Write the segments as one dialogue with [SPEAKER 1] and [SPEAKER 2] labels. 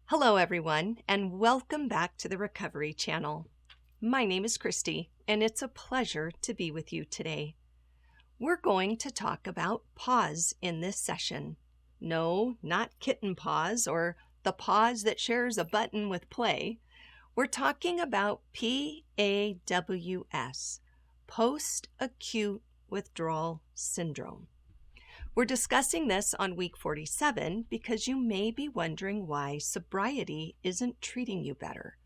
[SPEAKER 1] Hello, everyone, and welcome back to the Recovery Channel. My name is Christy, and it's a pleasure to be with you today. We're going to talk about PAWS in this session. No, not kitten paws or the pause that shares a button with play. We're talking about PAWS, Post-Acute Withdrawal Syndrome. We're discussing this on week 47 because you may be wondering why sobriety isn't treating you better.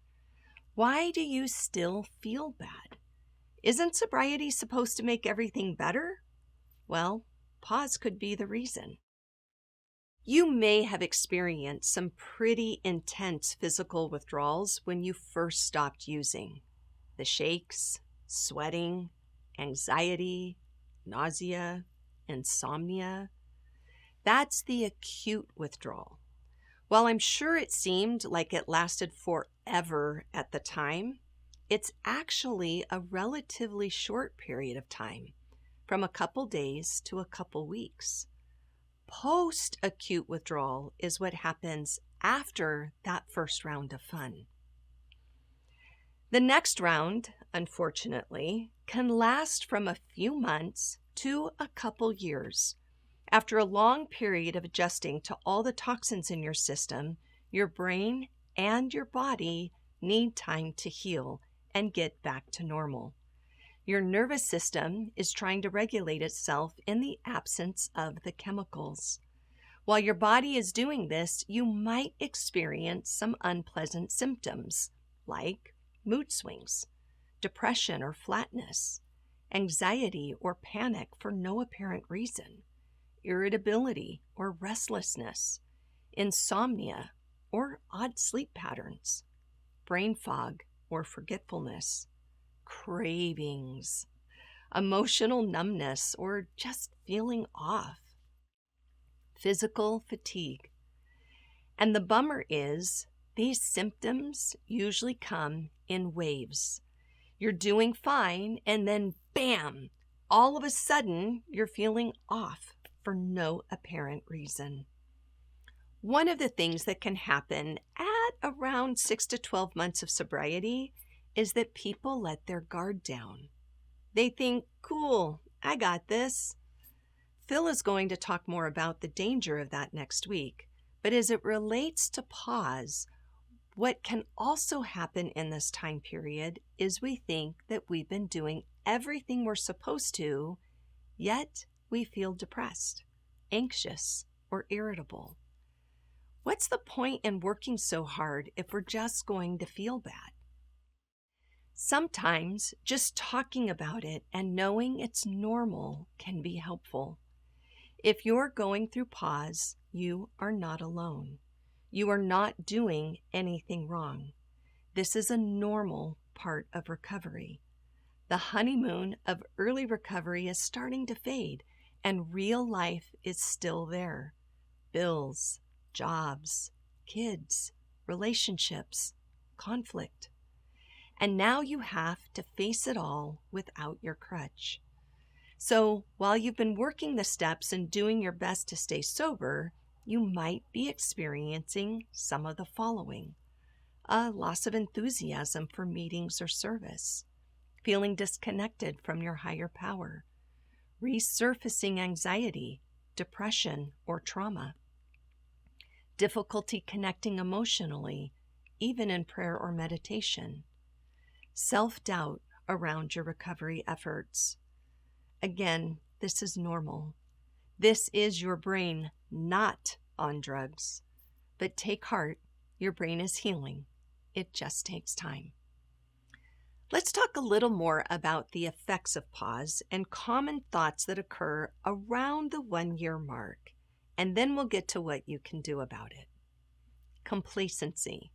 [SPEAKER 1] Why do you still feel bad? Isn't sobriety supposed to make everything better? Well, PAWS could be the reason. You may have experienced some pretty intense physical withdrawals when you first stopped using. The shakes, sweating, anxiety, nausea, insomnia. That's the acute withdrawal. While I'm sure it seemed like it lasted forever at the time, it's actually a relatively short period of time, from a couple days to a couple weeks. Post-acute withdrawal is what happens after that first round of fun. The next round, unfortunately, can last from a few months to a couple years. After a long period of adjusting to all the toxins in your system, your brain and your body need time to heal and get back to normal. Your nervous system is trying to regulate itself in the absence of the chemicals. While your body is doing this, you might experience some unpleasant symptoms like mood swings, depression or flatness, anxiety or panic for no apparent reason, irritability or restlessness, insomnia or odd sleep patterns, brain fog or forgetfulness, cravings, emotional numbness or just feeling off, physical fatigue. And the bummer is, these symptoms usually come in waves. You're doing fine, and then bam, all of a sudden you're feeling off for no apparent reason. One of the things that can happen at around 6 to 12 months of sobriety is that people let their guard down. They think, cool, I got this. Phil is going to talk more about the danger of that next week, but as it relates to PAWS, what can also happen in this time period is we think that we've been doing everything we're supposed to, yet we feel depressed, anxious, or irritable. What's the point in working so hard if we're just going to feel bad? Sometimes just talking about it and knowing it's normal can be helpful. If you're going through PAWS, you are not alone. You are not doing anything wrong. This is a normal part of recovery. The honeymoon of early recovery is starting to fade, and real life is still there. Bills, jobs, kids, relationships, conflict. And now you have to face it all without your crutch. So while you've been working the steps and doing your best to stay sober, you might be experiencing some of the following: a loss of enthusiasm for meetings or service, feeling disconnected from your higher power, resurfacing anxiety, depression, or trauma, difficulty connecting emotionally, even in prayer or meditation, self-doubt around your recovery efforts. Again, this is normal. This is your brain not on drugs. But take heart, your brain is healing. It just takes time. Let's talk a little more about the effects of PAWS and common thoughts that occur around the 1-year mark, and then we'll get to what you can do about it. Complacency.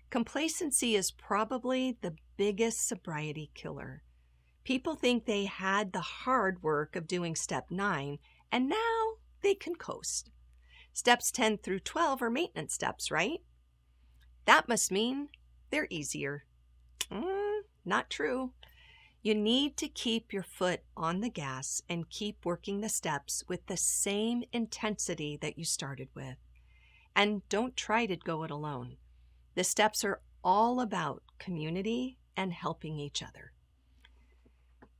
[SPEAKER 1] Complacency is probably the biggest sobriety killer. People think they had the hard work of doing step 9, and now they can coast. Steps 10 through 12 are maintenance steps, right? That must mean they're easier. Not true. You need to keep your foot on the gas and keep working the steps with the same intensity that you started with. And don't try to go it alone. The steps are all about community and helping each other.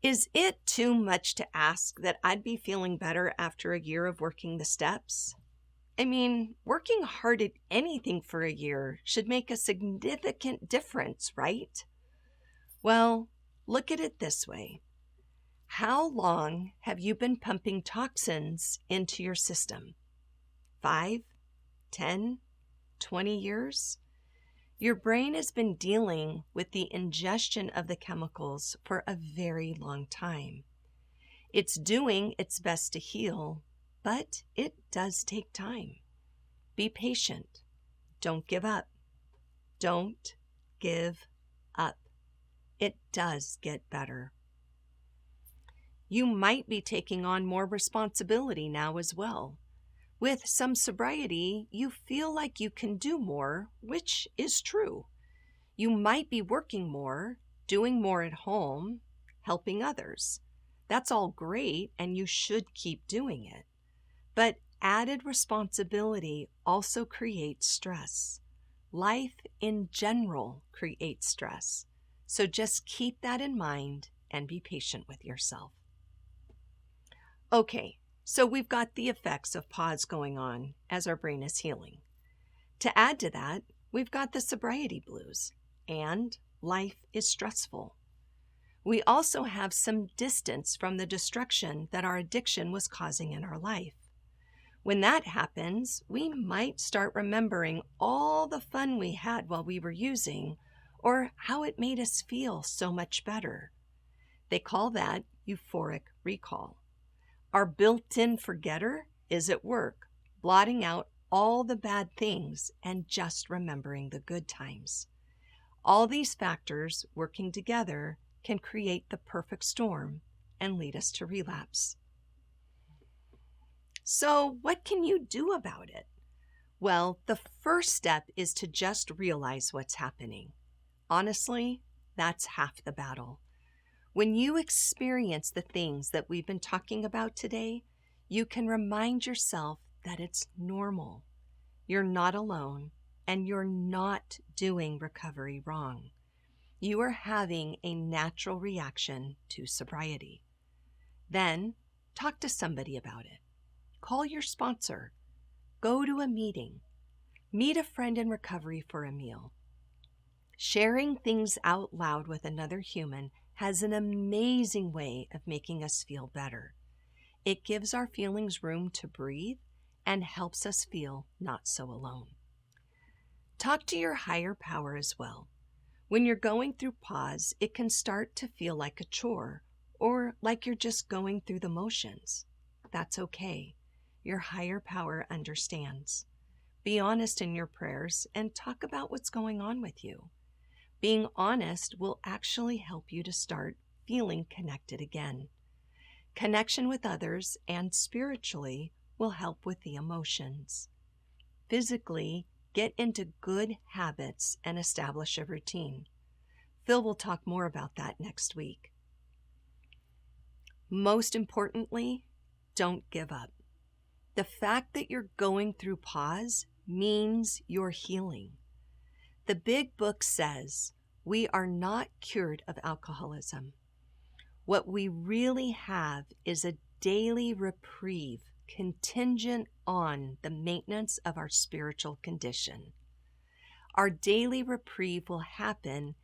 [SPEAKER 1] Is it too much to ask that I'd be feeling better after a year of working the steps? I mean, working hard at anything for a year should make a significant difference, right? Well, look at it this way. How long have you been pumping toxins into your system? 5, 10, 20 years? Your brain has been dealing with the ingestion of the chemicals for a very long time. It's doing its best to heal, but it does take time. Be patient. Don't give up. Don't give up. It does get better. You might be taking on more responsibility now as well. With some sobriety, you feel like you can do more, which is true. You might be working more, doing more at home, helping others. That's all great, and you should keep doing it. But added responsibility also creates stress. Life in general creates stress. So just keep that in mind and be patient with yourself. Okay, so we've got the effects of PAWS going on as our brain is healing. To add to that, we've got the sobriety blues, and life is stressful. We also have some distance from the destruction that our addiction was causing in our life. When that happens, we might start remembering all the fun we had while we were using, or how it made us feel so much better. They call that euphoric recall. Our built-in forgetter is at work, blotting out all the bad things and just remembering the good times. All these factors working together can create the perfect storm and lead us to relapse. So, what can you do about it? Well, the first step is to just realize what's happening. Honestly, that's half the battle. When you experience the things that we've been talking about today, you can remind yourself that it's normal. You're not alone, and you're not doing recovery wrong. You are having a natural reaction to sobriety. Then, talk to somebody about it. Call your sponsor. Go to a meeting. Meet a friend in recovery for a meal. Sharing things out loud with another human has an amazing way of making us feel better. It gives our feelings room to breathe and helps us feel not so alone. Talk to your higher power as well. When you're going through PAWS, it can start to feel like a chore or like you're just going through the motions. That's okay. Your higher power understands. Be honest in your prayers and talk about what's going on with you. Being honest will actually help you to start feeling connected again. Connection with others and spiritually will help with the emotions. Physically, get into good habits and establish a routine. Phil will talk more about that next week. Most importantly, don't give up. The fact that you're going through PAWS means you're healing. The big book says we are not cured of alcoholism. What we really have is a daily reprieve contingent on the maintenance of our spiritual condition. Our daily reprieve will happen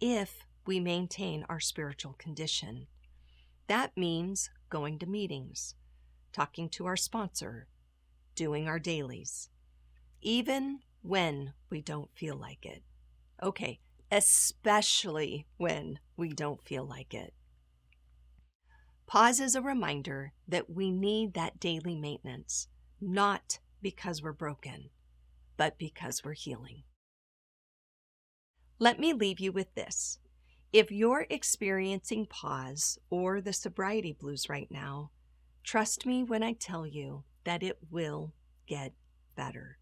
[SPEAKER 1] if we maintain our spiritual condition. That means going to meetings, talking to our sponsor, doing our dailies, even when we don't feel like it. Okay, especially when we don't feel like it. PAWS is a reminder that we need that daily maintenance, not because we're broken, but because we're healing. Let me leave you with this. If you're experiencing PAWS or the sobriety blues right now, trust me when I tell you that it will get better.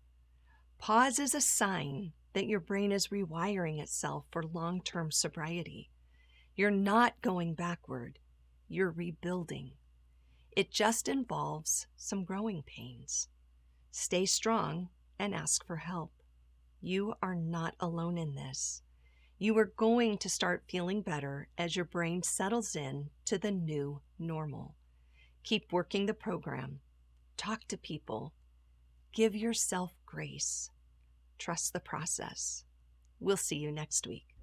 [SPEAKER 1] PAWS is a sign that your brain is rewiring itself for long-term sobriety. You're not going backward. You're rebuilding. It just involves some growing pains. Stay strong and ask for help. You are not alone in this. You are going to start feeling better as your brain settles in to the new normal. Keep working the program. Talk to people. Give yourself grace. Trust the process. We'll see you next week.